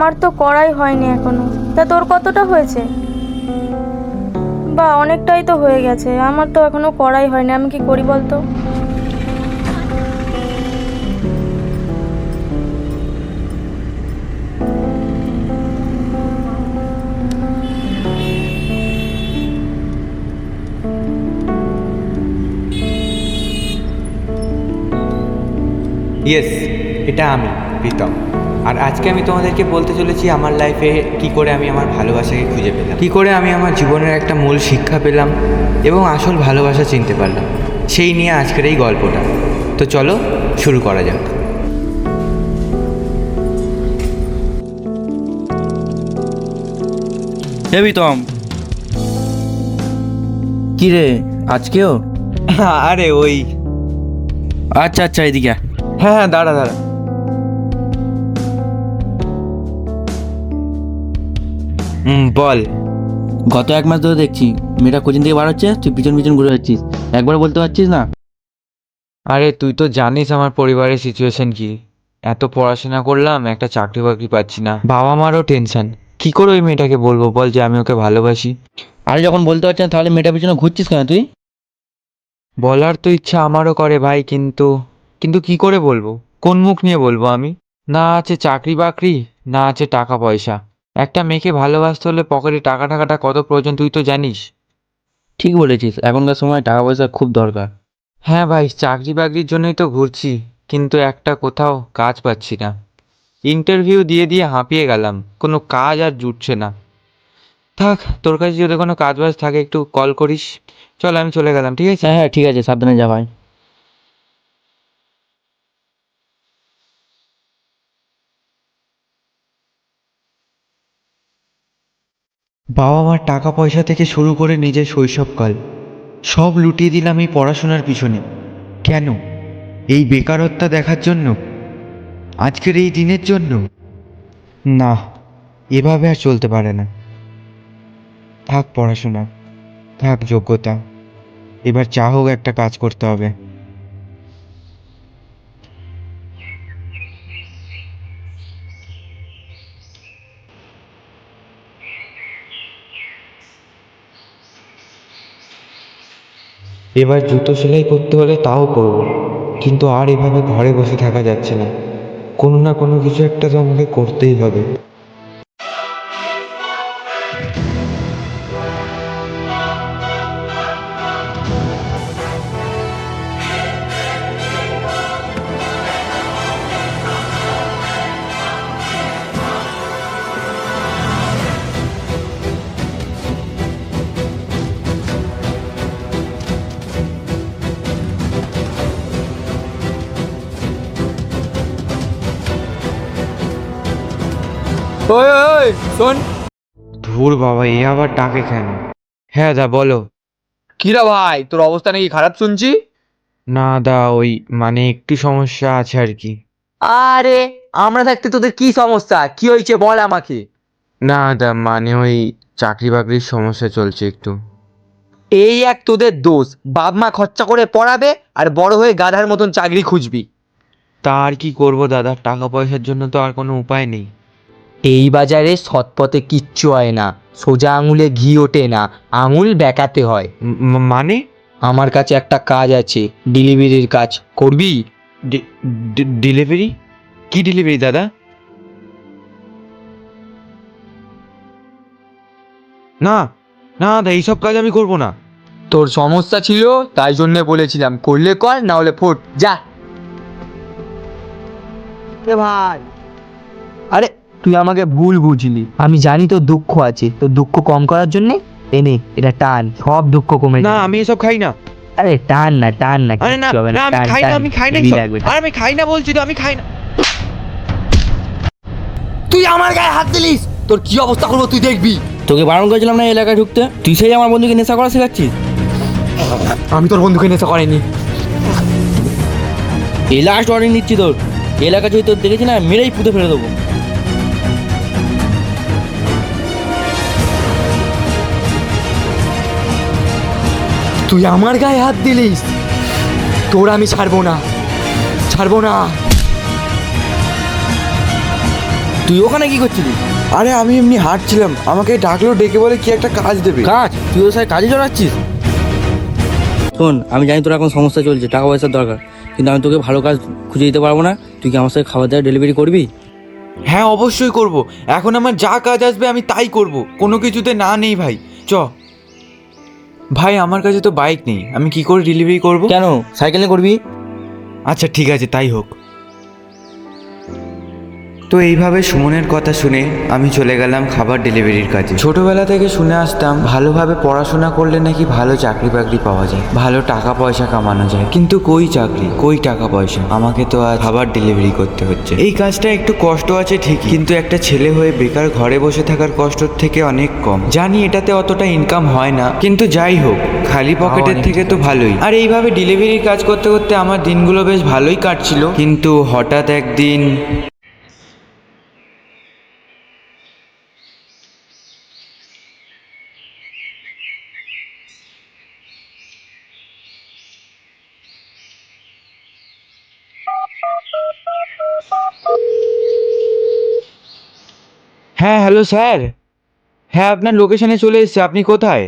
আমার তো করাই হয়নি এখনো। তা তোর কতটা হয়েছে? বা অনেকটাই তো হয়ে গেছে, আমার তো এখনো করাই হয়নি। আমি কি করি বলতো? ইয়েস, এটা আমি প্রীতম। আর আজকে আমি তোমাদেরকে বলতে চলেছি আমার লাইফে কি করে আমি আমার ভালোবাসাকে খুঁজে পেলাম, কি করে আমি আমার জীবনের একটা মূল শিক্ষা পেলাম এবং আসল ভালোবাসা চিনতে পারলাম, সেই নিয়ে আজকের এই গল্পটা। তো চলো শুরু করা যাক। হে প্রীতম, কি রে আজকেও? আরে ওই, আচ্ছা আচ্ছা, এদিকে আয়। হ্যাঁ হ্যাঁ, দাঁড়া দাঁড়া। বল। গত 1 মাস ধরে দেখছি মেয়েটা কোচিং থেকে বার হচ্ছে, তুই পিছন পিছন ঘুরে যাচ্ছিস, একবার বলতে পারছিস না? আরে তুই তো জানিস আমার পরিবারের সিচুয়েশন কি। এত পড়াশোনা করলাম, একটা চাকরি বাকরি পাচ্ছি না, বাবা মারও টেনশন। কি করে ওই মেয়েটাকে বলবো বল যে আমি ওকে ভালোবাসি? আরে যখন বলতে পারছিস না তাহলে মেয়েটার পিছনে ঘুরছিস কেন তুই? বলার তো ইচ্ছা আমারও করে ভাই, কিন্তু কিন্তু কি করে বলবো? কোন মুখ নিয়ে বলবো আমি? না আছে চাকরি বাকরি, না আছে টাকা পয়সা। একটা মেয়েকে ভালোবাসতে হলে পকেটে টাকা টাকাটা কত প্রয়োজন তুই তো জানিস। ঠিক বলেছিস, এখনকার সময় টাকা পয়সা খুব দরকার। হ্যাঁ ভাই, চাকরি বাকরির জন্যই তো ঘুরছি, কিন্তু একটা কোথাও কাজ পাচ্ছি না। ইন্টারভিউ দিয়ে দিয়ে হাঁপিয়ে গেলাম, কোনো কাজ আর জুটছে না। থাক, তোর কাছে যদি কোনো কাজ বাজ থাকে একটু কল করিস। চল আমি চলে গেলাম, ঠিক আছে? হ্যাঁ হ্যাঁ ঠিক আছে, সাবধানে যা ভাই। বাবা মার টাকা পয়সা থেকে শুরু করে নিজের শৈশবকাল সব লুটিয়ে দিলাম এই পড়াশোনার পিছনে। কেন? এই বেকারত্ব দেখার জন্য? আজকের এই দিনের জন্য? না, এভাবে আর চলতে পারে না। থাক পড়াশোনা, থাক যোগ্যতা, এবার যা হোক একটা কাজ করতে হবে। এবার জুতো সেলাই করতে হলে তাও করব, কিন্তু আর এভাবে ঘরে বসে থাকা যাচ্ছে না। কোনো না কোনো কিছু একটা তো আমাকে করতেই হবে। ওই ওই শোন। ধুর বাবা, এ আবার ডাকে কেন? হ্যাঁ দা বলো। কিরা ভাই, তোর অবস্থা নাকি খারাপ শুনছি? না দা, ওই মানে একটু সমস্যা আছে আর কি। আরে আমরা থাকতে তোদের কি সমস্যা, কি হয়েছে বল আমাকে। না দা, মানে ওই চাকরি বাকরির সমস্যা চলছে একটু। এই এক তোদের দোষ, বাপ মা খরচা করে পড়াবে আর বড় হয়ে গাধার মতন চাকরি খুঁজবি। তা আর কি করবো দাদা, টাকা পয়সার জন্য তো আর কোনো উপায় নেই। এই বাজারে সৎ পথে কিচ্ছু হয় না, সোজা আঙুলে ঘি ওঠে না, আঙুল বেঁকাতে হয়। মানে? আমার কাছে একটা কাজ আছে, ডেলিভারির কাজ করবি? ডেলিভারি? কি ডেলিভারি দাদা? না না দা, এইসব কাজ আমি করব না। তোর সমস্যা ছিল তাই জন্যে বলেছিলাম, করলে কর, না হলে ফোট যা। এ ভাই, আরে তুই আমাকে ভুল বুঝলি, আমি জানি তোর দুঃখ আছে, তোর দুঃখ কম করার জন্যে এনে এটা টান, সব দুঃখ কমে না, যাবে। আমি এসব খাই না। আরে টান না, টান না, আরে না কিচ্ছু হবে না, আমি টান, খাই না, টান, আমি খাই না হেভি এসব। লাগবে। আরে আমি খাই না বলছি তো, আমি খাই না। তুই আমার গায়ে হাত দিলিস, তোর কি অবস্থা করবো তুই দেখবি। তোকে বারণ করেছিলাম না এই এলাকায় ঢুকতে, তুই সেই আমার বন্ধুকে নেশা করা শেখাচ্ছিস? আমি তোর বন্ধুকে নেশা করিনি। এই লাস্ট ওয়ার্নিং দিচ্ছি তোর, এই এলাকা যদি তোর দেখেছি না মেরেই পুঁতে ফেলে দেবো। তুই আমার গায়ে হাত দিলিস, তোর আমি ছাড়বো না, ছাড়বো না। তুই ওখানে কি করছিলি? আরে আমি এমনি হাঁটছিলাম, আমাকে ডাকলো, ডেকে বলে কি একটা কাজ দেবে। কাজ? তুই ওর সাথে কাজে জড়াচ্ছিস? শোন, আমি জানি তোর এখন সমস্যা চলছে, টাকা পয়সার দরকার, কিন্তু আমি তোকে ভালো কাজ খুঁজে দিতে পারবো না। তুই কি আমার সাথে খাবার দাবার ডেলিভারি করবি? হ্যাঁ অবশ্যই করব, এখন আমার যা কাজ আসবে আমি তাই করব, কোনো কিছুতে না নেই ভাই। চ ভাই, আমার কাছে তো বাইক নেই, আমি কি করে ডেলিভারি করব? কেন, সাইকেলে করবি? আচ্ছা ঠিক আছে, তাই হোক। তো এইভাবে সুমনের কথা শুনে আমি চলে গেলাম খাবার ডেলিভারির কাজে। ছোটবেলা থেকে শুনে আসতাম ভালোভাবে পড়াশোনা করলে নাকি ভালো চাকরি বাকরি পাওয়া যায়, ভালো টাকা পয়সা কামানো যায়, কিন্তু কই চাকরি, কই টাকা পয়সা। আমাকে তো আজ খাবার ডেলিভারি করতে হচ্ছে। এই কাজটা একটু কষ্ট আছে ঠিকই, কিন্তু একটা ছেলে হয়ে বেকার ঘরে বসে থাকার কষ্টর থেকে অনেক কম। জানি এটাতে অতটা ইনকাম হয় না, কিন্তু যাই হোক, খালি পকেটের থেকে তো ভালোই। আর এইভাবে ডেলিভারির কাজ করতে করতে আমার দিনগুলো বেশ ভালোই কাটছিল, কিন্তু হঠাৎ একদিন হ্যাঁ হ্যালো স্যার, হ্যাঁ আপনার লোকেশনে চলে এসেছে, আপনি কোথায়?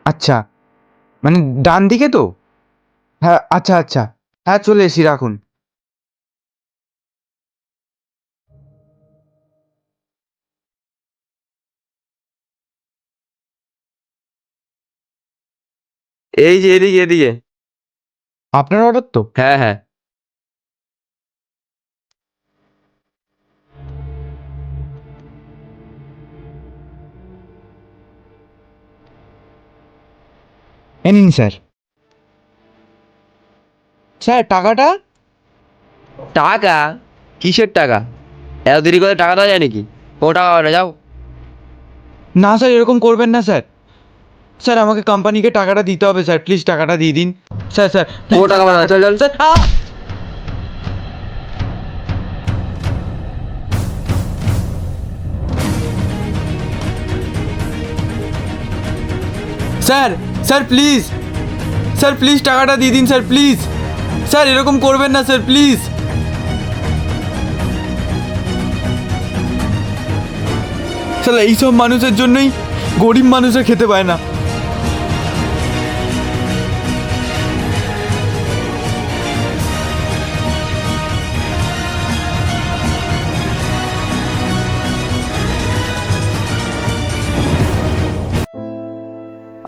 আচ্ছা, মানে ডান দিকে তো? হ্যাঁ আচ্ছা আচ্ছা, হ্যাঁ চলে এসেছি, রাখুন। এই যে এদিকে এদিকে। আপনার অর্ডার তো? হ্যাঁ হ্যাঁ। এ নিন স্যার। স্যার টাকাটা? টাকা? কিসের টাকা? এত দেরি করে টাকা দেওয়া যায় নাকি? কোনো টাকা হবে না, যাও। না স্যার, এরকম করবেন না স্যার। স্যার আমাকে কোম্পানিকে টাকাটা দিতে হবে স্যার, প্লিজ টাকাটা দিয়ে দিন। স্যার স্যার কোনো টাকা হবে না, চল চল। Sir sir sir please, sir please টাকাটা দিয়ে দিন স্যার, প্লিজ স্যার, এরকম করবেন না স্যার, প্লিজ। স্যার এইসব মানুষের জন্যই গরিব মানুষরা খেতে পায় না।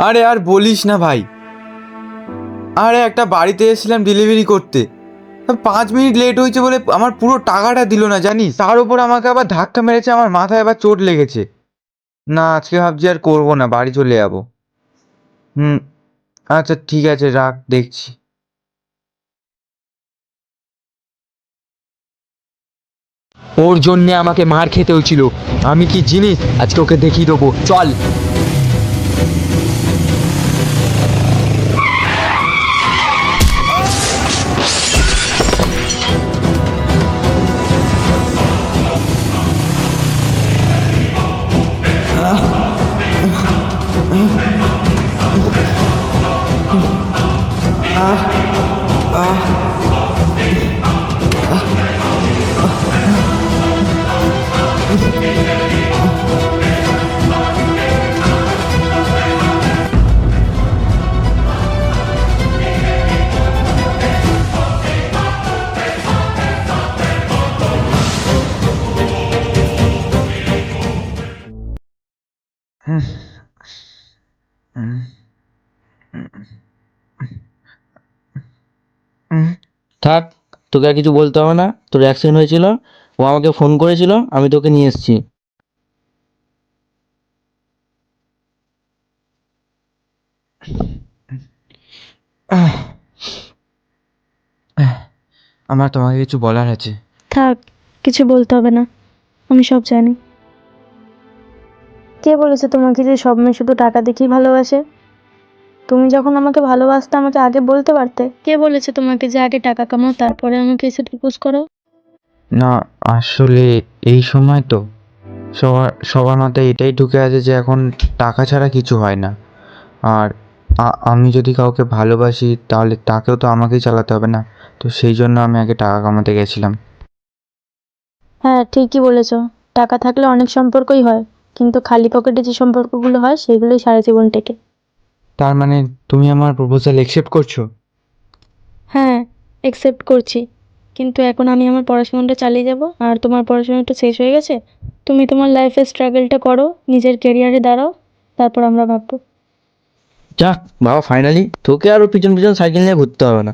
আরে আর বলিস না ভাই, আরে একটা বাড়িতে এসেছিলাম ডেলিভারি করতে, 5 মিনিট লেট হয়েছে বলে আমার পুরো টাকাটা দিল না জানিস, তার উপর আমাকে আবার ধাক্কা মেরেছে, আমার মাথায় আবার চোট লেগেছে। না আজকে ভাবছি আর করবো না, বাড়ি চলে যাবো। হুম, আচ্ছা ঠিক আছে, রাখ, দেখছি। ওর জন্যে আমাকে মার খেতে হয়েছিল, আমি কি জিনিস আজকে ওকে দেখিয়ে দেবো, চল। থাক, তোকে আর কিছু বলতে হবে না। তোর অ্যাক্সিডেন্ট হয়েছিল, ও আমাকে ফোন করেছিল, আমি তোকে নিয়ে এসেছি। আমার তোমাকে কিছু বলার আছে। থাক, কিছু বলতে হবে না, আমি সব জানি। কে বলেছে তোমাকে যে সব মেয়ে শুধু টাকা দেখেই ভালোবাসে? তুমি যখন আমাকে ভালোবাসতে আমাকে আগে বলতে পারতে। কে বলেছে তোমাকে যে আগে টাকা কামাও তারপরে আমাকে এসে প্রপোজ করো? না আসলে এই সময় তো সবার সবার মাথায় এটাই ঢুকে আছে যে এখন টাকা ছাড়া কিছু হয় না। আর আমি যদি কাউকে ভালোবাসি তাহলে তাকেও তো আমাকেই চালাতে হবে না, তো সেই জন্য আমি আগে টাকা কামাতে গেছিলাম। হ্যাঁ, ঠিকই বলেছ। টাকা থাকলে অনেক সম্পর্কই হয়, কিন্তু খালি পকেটে যে সম্পর্কগুলো হয় সেগুলোই সারা জীবন টেকে। তার মানে তুমি আমার প্রপোজাল একসেপ্ট করছো? হ্যাঁ, একসেপ্ট করছি, কিন্তু এখন আমি আমার পড়াশোনাটা চালিয়ে যাব। আর তোমার পড়াশোনাটা শেষ হয়ে গেছে, তুমি তোমার লাইফে স্ট্রাগলটা করো, নিজের ক্যারিয়ারে দাঁড়াও, তারপর আমরা ভাববো। যাক বাবা, ফাইনালি তোকে আর ওর পিছন পিছন সাইকেল নিয়ে ঘুরতে হবে না।